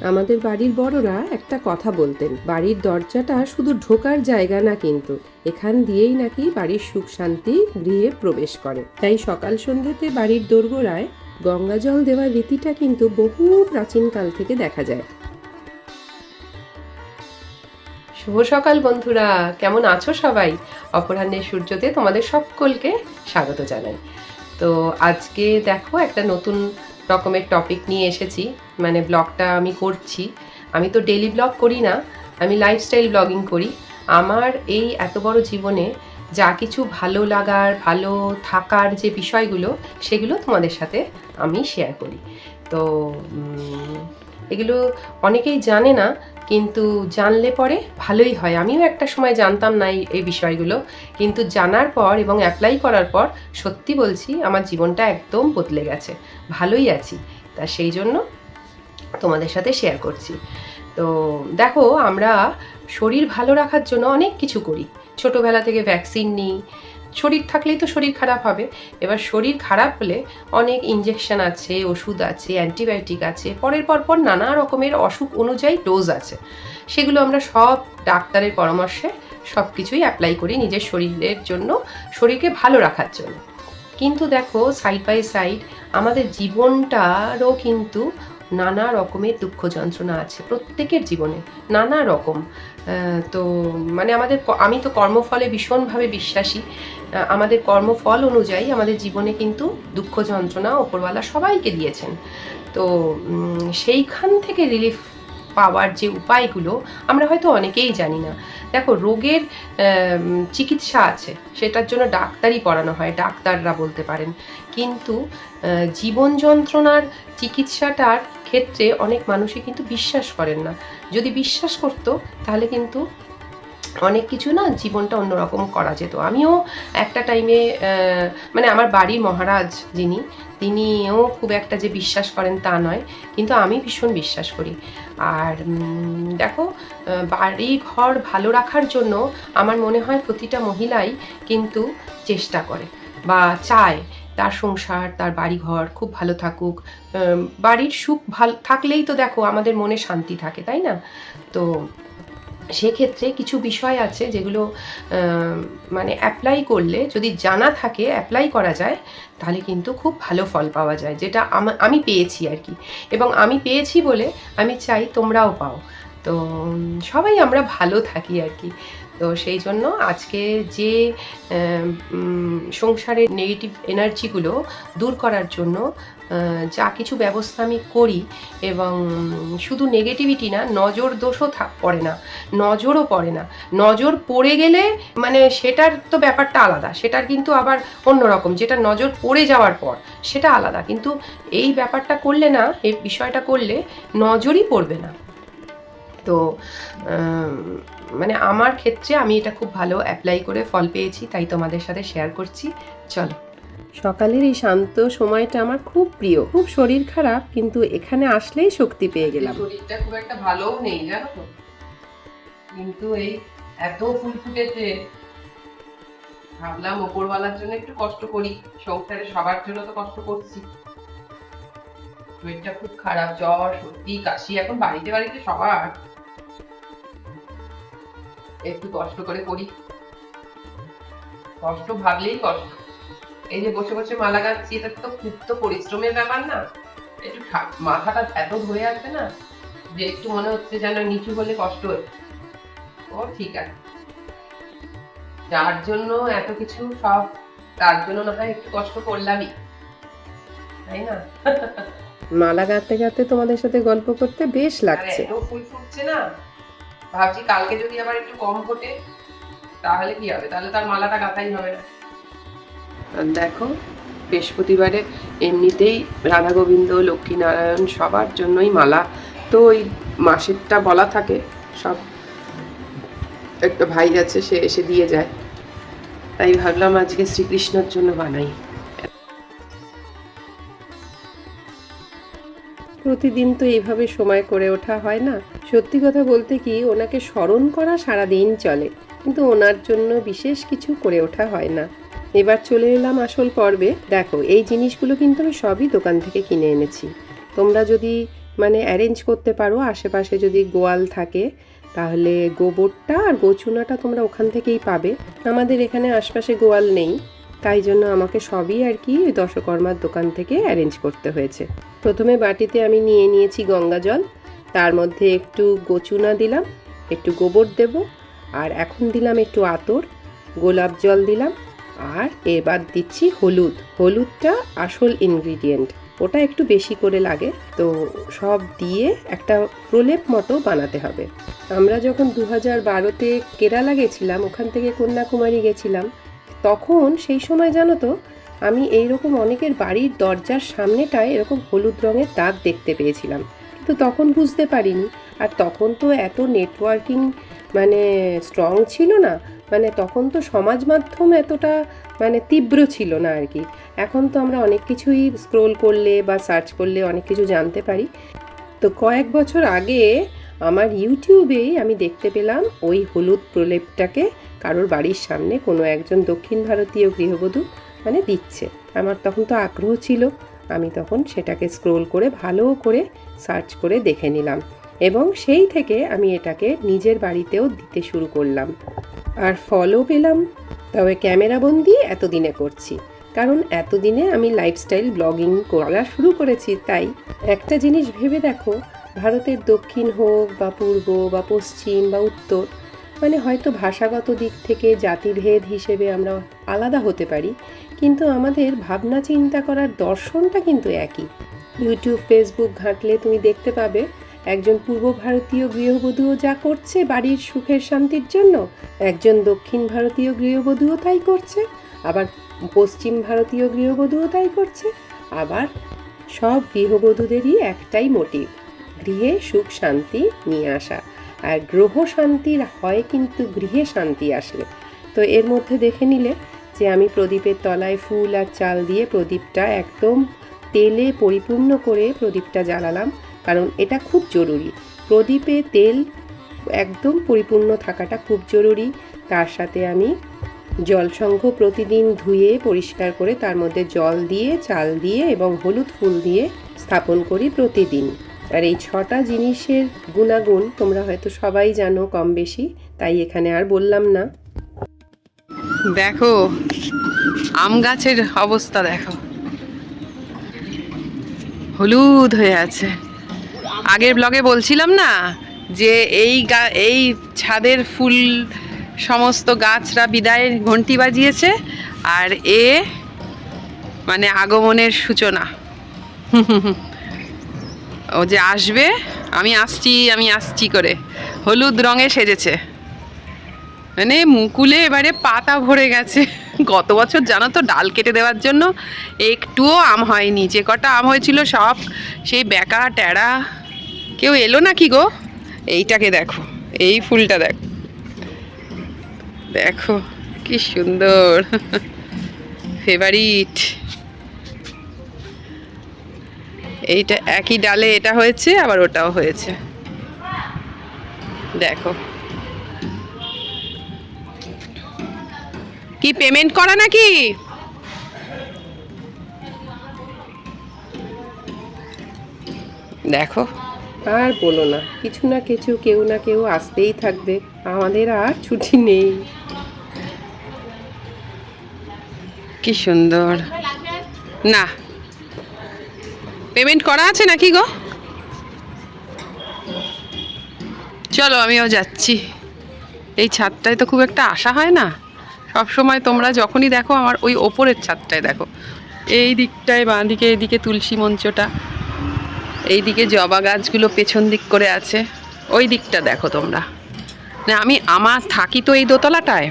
আমাদের বাড়ির বড়রা একটা কথা বলতেন, বাড়ির দরজাটা শুধু ঢোকার জায়গা না, কিন্তু এখান দিয়েই নাকি বাড়ির সুখ শান্তি গৃহে প্রবেশ করে। তাই সকাল সন্ধ্যেতে বাড়ির দোরগোড়ায় গঙ্গা জল দেওয়ার রীতিটা কিন্তু বহু প্রাচীনকাল থেকে দেখা যায়। শুভ সকাল বন্ধুরা, কেমন আছো সবাই? অপরাহ্নের সূর্যতে তোমাদের সকলকে স্বাগত জানাই। তো আজকে দেখো একটা নতুন রকমের টপিক নিয়ে এসেছি, মানে ব্লগটা আমি করছি। আমি তো ডেইলি ব্লগ করি না, আমি লাইফস্টাইল ব্লগিং করি। আমার এই এত বড় জীবনে যা কিছু ভালো লাগার, ভালো থাকার যে বিষয়গুলো, সেগুলো তোমাদের সাথে আমি শেয়ার করি। তো এগুলো অনেকেই জানে না, কিন্তু জানলে পরে ভালোই হয়। আমিও একটা সময় জানতাম না এই বিষয়গুলো, কিন্তু জানার পর এবং অ্যাপ্লাই করার পর সত্যি বলছি আমার জীবনটা একদম বদলে গেছে, ভালোই আছি। তা সেই জন্য তোমাদের সাথে শেয়ার করছি। তো দেখো, আমরা শরীর ভালো রাখার জন্য অনেক কিছু করি। ছোটোবেলা থেকে ভ্যাকসিন নিই, শরীর থাকলেই তো শরীর খারাপ হবে। এবার শরীর খারাপ হলে অনেক ইঞ্জেকশন আছে, ওষুধ আছে, অ্যান্টিবায়োটিক আছে, পরের পর নানা রকমের অসুখ অনুযায়ী ডোজ আছে। সেগুলো আমরা সব ডাক্তারের পরামর্শে সব কিছুই অ্যাপ্লাই করি নিজের শরীরের জন্য, শরীরকে ভালো রাখার জন্য। কিন্তু দেখো, সাইড বাই সাইড আমাদের জীবনটারও কিন্তু নানা রকমের দুঃখ যন্ত্রণা আছে প্রত্যেকের জীবনে, নানা রকম। তো মানে আমি তো কর্মফলে ভীষণভাবে বিশ্বাসী। আমাদের কর্মফল অনুযায়ী আমাদের জীবনে কিন্তু দুঃখ যন্ত্রণা ওপরওয়ালা সবাইকে দিয়েছেন। তো সেইখান থেকে রিলিফ পাওয়ার যে উপায়গুলো আমরা হয়তো অনেকেই জানি না। দেখো, রোগের চিকিৎসা আছে, সেটার জন্য ডাক্তারই পড়ানো হয়, ডাক্তাররা বলতে পারেন। কিন্তু জীবন যন্ত্রণার চিকিৎসাটার ক্ষেত্রে অনেক মানুষই কিন্তু বিশ্বাস করেন না। যদি বিশ্বাস করতো তাহলে কিন্তু অনেক কিছু না জীবনটা অন্যরকম করা যেত। আমিও একটা টাইমে মানে আমার বাড়ির মহারাজ যিনি, তিনিও খুব একটা যে বিশ্বাস করেন তা নয়, কিন্তু আমি ভীষণ বিশ্বাস করি। আর দেখো, বাড়ি ঘর ভালো রাখার জন্য আমার মনে হয় প্রতিটা মহিলাই কিন্তু চেষ্টা করে বা চায় তার সংসার, তার বাড়িঘর খুব ভালো থাকুক। বাড়ির সুখ ভালো থাকলেই তো দেখো আমাদের মনে শান্তি থাকে, তাই না? তো সেক্ষেত্রে কিছু বিষয় আছে যেগুলো মানে অ্যাপ্লাই করলে, যদি জানা থাকে অ্যাপ্লাই করা যায়, তাহলে কিন্তু খুব ভালো ফল পাওয়া যায়, যেটা আমি পেয়েছি আর কি। এবং আমি পেয়েছি বলে আমি চাই তোমরাও পাও। তো সবাই আমরা ভালো থাকি আর কি। তো সেই জন্য আজকে যে সংসারের নেগেটিভ এনার্জিগুলো দূর করার জন্য যা কিছু ব্যবস্থা আমি করি, এবং শুধু নেগেটিভিটি না, নজর দোষও পড়ে না, নজরও পড়ে না। নজর পড়ে গেলে মানে সেটার তো ব্যাপারটা আলাদা, সেটার কিন্তু আবার অন্যরকম। যেটা নজর পড়ে যাওয়ার পর সেটা আলাদা, কিন্তু এই ব্যাপারটা করলে না, এই বিষয়টা করলে নজরই পড়বে না। তো মানে আমার ক্ষেত্রে আমি এটা খুব ভালো অ্যাপ্লাই করে ফল পেয়েছি, তাই তোমাদের সাথে শেয়ার করছি। চলো, সকালের এই শান্ত সময়টা আমার খুব প্রিয়। খুব শরীর খারাপ, কিন্তু এখানে আসলেই শক্তি পেয়ে গেলাম। শরীরটা খুব একটা ভালোও নেই, জানো তো, কিন্তু এই এত ফুল ফুটেছে, ভাবলাম ওপরওয়ালার জন্য একটু কষ্ট করি, সংসারে সবার জন্য তো কষ্ট করছি। শরীরটা খুব খারাপ, জ্বর, সর্দি, কাশি, এখন বাড়িতে বাড়িতে সবার। একটু কষ্ট করে করি, কষ্ট ভাবলেই কষ্ট। এই যে বসে বসে মালা গাচ্ছি, এটা তো খুব তো পরিশ্রমের ব্যাপার না। একটু মাথাটা এত ধরে আছে না, যে একটু মনে হচ্ছে যেন নিচু হলে কষ্ট হচ্ছে। ও ঠিক আছে, যার জন্য এত কিছু সব, তার জন্য না হয় একটু কষ্ট করলামই, তাই না? মালা গাঁথতে গাঁথতে তোমাদের সাথে গল্প করতে বেশ লাগছে। এত ফুল ফুটছে না, ভাবছি কালকে যদি আবার একটু কম ফোটে তাহলে কি হবে, তাহলে তার মালাটা গাঁথাই হবে না। দেখো, বৃহস্পতিবারে এমনিতেই রাধা গোবিন্দ, লক্ষ্মীনারায়ণ সবার জন্যই মালা, তো ওই মাসেরটা বলা থাকে সব। একটা ভাই আছে, সে এসে দিয়ে যায়, তাই ভাবলাম আজকে শ্রীকৃষ্ণর জন্য বানাই। প্রতিদিন তো এইভাবে সময় করে ওঠা হয় না। সত্যি কথা বলতে কি, ওনাকে স্মরণ করা সারাদিন চলে, কিন্তু ওনার জন্য বিশেষ কিছু করে ওঠা হয় না। এবার চলে এলাম আসল পর্বে। দেখো, এই জিনিসগুলো কিন্তু আমি সবই দোকান থেকে কিনে এনেছি। তোমরা যদি মানে অ্যারেঞ্জ করতে পারো। আশেপাশে যদি গোয়াল থাকে তাহলে গোবরটা আর গোচুনাটা তোমরা ওখান থেকেই পাবে। আমাদের এখানে আশপাশে গোয়াল নেই, তাই জন্য আমাকে সবই আর কি দশকর্মার দোকান থেকে অ্যারেঞ্জ করতে হয়েছে। প্রথমে বাটিতে আমি নিয়ে নিয়েছি গঙ্গা জল, তার মধ্যে একটু গোচুনা দিলাম, একটু গোবর দেব, আর এখন দিলাম একটু আতর, গোলাপ জল দিলাম, আর এবার দিচ্ছি হলুদ। হলুদটা আসল ইনগ্রিডিয়েন্ট, ওটা একটু বেশি করে লাগে। তো সব দিয়ে একটা প্রলেপ মতো বানাতে হবে। আমরা যখন 2012-তে কেরালা গেছিলাম, ওখান থেকে কন্যাকুমারী গেছিলাম, তখন সেই সময় জানো তো আমি এইরকম অনেকের বাড়ির দরজার সামনেটায় এরকম হলুদ রঙের দাগ দেখতে পেয়েছিলাম, কিন্তু তখন বুঝতে পারিনি। আর তখন তো এত নেটওয়ার্কিং মানে স্ট্রং ছিল না, মানে তখন তো সমাজ মাধ্যম এতটা মানে তীব্র ছিল না আর কি। এখন তো আমরা অনেক কিছুই স্ক্রোল করলে বা সার্চ করলে অনেক কিছু জানতে পারি। তো কয়েক বছর আগে আমার ইউটিউবেই আমি দেখতে পেলাম ওই হলুদ প্রলেপটাকে কারোর বাড়ির সামনে কোনো একজন দক্ষিণ ভারতীয় গৃহবধূ মানে দিচ্ছে। আমার তখন তো আগ্রহ ছিল, আমি তখন সেটাকে স্ক্রোল করে ভালো করে সার্চ করে দেখে নিলাম, এবং সেই থেকে আমি এটাকে নিজের বাড়িতেও দিতে শুরু করলাম, আর ফলও পেলাম। তবে ক্যামেরাবন্দি এতদিনে করছি, কারণ এতদিনে আমি লাইফস্টাইল ব্লগিং করা শুরু করেছি। তাই একটা জিনিস ভেবে দেখো, ভারতের দক্ষিণ হোক বা পূর্ব বা পশ্চিম বা উত্তর, মানে হয়তো ভাষাগত দিক থেকে জাতিভেদ হিসেবে আমরা আলাদা হতে পারি, কিন্তু আমাদের ভাবনা চিন্তা করার দর্শনটা কিন্তু একই। ইউটিউব ফেসবুক ঘাঁটলে তুমি দেখতে পাবে একজন পূর্ব ভারতীয় গৃহবধূও যা করছে বাড়ির সুখের শান্তির জন্য, একজন দক্ষিণ ভারতীয় গৃহবধূও তাই করছে, আবার পশ্চিম ভারতীয় গৃহবধূও তাই করছে। আবার সব গৃহবধূদেরই একটাই মোটিভ, গৃহে সুখ শান্তি নিয়ে আসা। আর গ্রহ শান্তির হয় কিন্তু গৃহে শান্তি আসলে। তো এর মধ্যে দেখে নিলে যে আমি প্রদীপের তলায় ফুল আর চাল দিয়ে প্রদীপটা একদম তেলে পরিপূর্ণ করে প্রদীপটা জ্বালালাম, কারণ এটা খুব জরুরি। প্রদীপে তেল একদম পরিপূর্ণ থাকাটা খুব জরুরি। তার সাথে আমি জলসংঘ প্রতিদিন ধুয়ে পরিষ্কার করে তার মধ্যে জল দিয়ে, চাল দিয়ে এবং হলুদ ফুল দিয়ে স্থাপন করি প্রতিদিন। আর এই 6টা জিনিসের গুণাগুণ তোমরা হয়তো সবাই জানো কম বেশি, তাই এখানে আর বললাম না। দেখো আম গাছের অবস্থা, দেখো হলুদ হয়ে আছে। আগের ব্লগে বলছিলাম না যে এই ছাদের ফুল সমস্ত গাছরা বিদায়ের ঘন্টি বাজিয়েছে, আর এ মানে আগমনের সূচনা। ও যে আসবে, আমি আসছি করে হলুদ রঙে সেজেছে, মানে মুকুলে এবারে পাতা ভরে গেছে। গত বছর জানো তো ডাল কেটে দেওয়ার জন্য একটুও আম হয়নি, যে কটা আম হয়েছিল সব সেই বেকা টেরা। কেউ এলো না কি গো? এইটাকে দেখো, এই ফুলটা দেখো, দেখো কি সুন্দর, ফেভারিট। এইটা একই ডালে এটা হয়েছে, আবার ওটাও হয়েছে, দেখো। কি পেমেন্ট করা নাকি? দেখো, আর বলো না, কিছু না কিছু কেউ না কেউ আসতেই থাকবে, আমাদের আর ছুটি নেই। কি সুন্দর। না, পেমেন্ট করা আছে নাকি গো? চলো আমিও যাচ্ছি। এই ছাদটায় তো খুব একটা আসা হয় না সব সময়। তোমরা যখনই দেখো আমার ওই ওপরের ছাদটায় দেখো, এই দিকটায় বাঁ দিকে, এইদিকে তুলসী মঞ্চটা, এইদিকে জবা গাছগুলো পেছন দিক করে আছে, ওই দিকটা দেখো তোমরা। না আমার থাকি তো এই দোতলাটায়,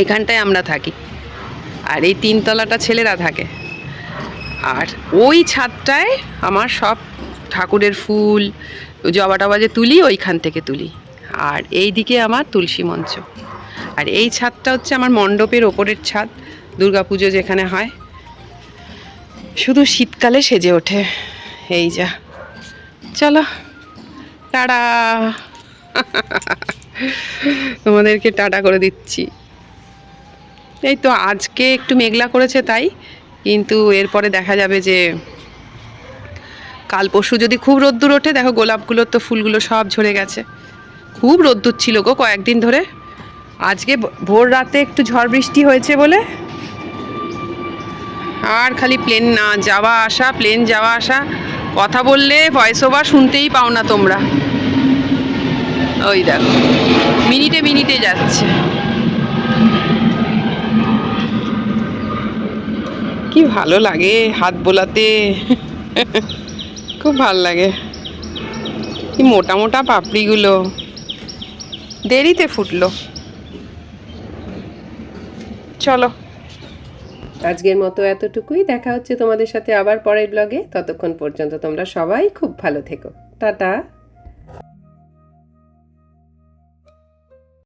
এখানটায় আমরা থাকি, আর এই 3তলাটা ছেলেরা থাকে। আর ওই ছাদটায় আমার সব ঠাকুরের ফুল জবা টবা যে তুলি, ওইখান থেকে তুলি। আর এই দিকে আমার তুলসী মঞ্চ, আর এই ছাদটা হচ্ছে আমার মণ্ডপের ওপরের ছাদ, দুর্গাপুজো যেখানে হয়। শুধু শীতকালে সেজে ওঠে। এই যা, চলো টাটা। তোমাদেরকে টাটা করে দিচ্ছি। এই তো আজকে একটু মেঘলা করেছে তাই, কিন্তু এরপরে দেখা যাবে যে কাল পরশু যদি খুব রোদ্দুর ওঠে, দেখো গোলাপগুলোর তো ফুলগুলো সব ঝরে গেছে। খুব রোদ্দুর ছিল গো কয়েকদিন ধরে। আজকে ভোর রাতে একটু ঝড় বৃষ্টি হয়েছে বলে আর খালি প্লেন না যাওয়া আসা, প্লেন যাওয়া আসা। কথা বললে ভয়েস ওভার শুনতেই পাও না তোমরা। ওই দেখো মিনিটে মিনিটে যাচ্ছে। কি ভালো লাগে হাত বোলাতে, খুব ভালো লাগে। কি মোটা মোটা পাপড়িগুলো, দেরিতে ফুটলো। চলো আজকের মতো এতটুকুই। দেখা হচ্ছে তোমাদের সাথে আবার পরের ব্লগে। ততক্ষণ পর্যন্ত তোমরা সবাই খুব ভালো থেকো। টাটা।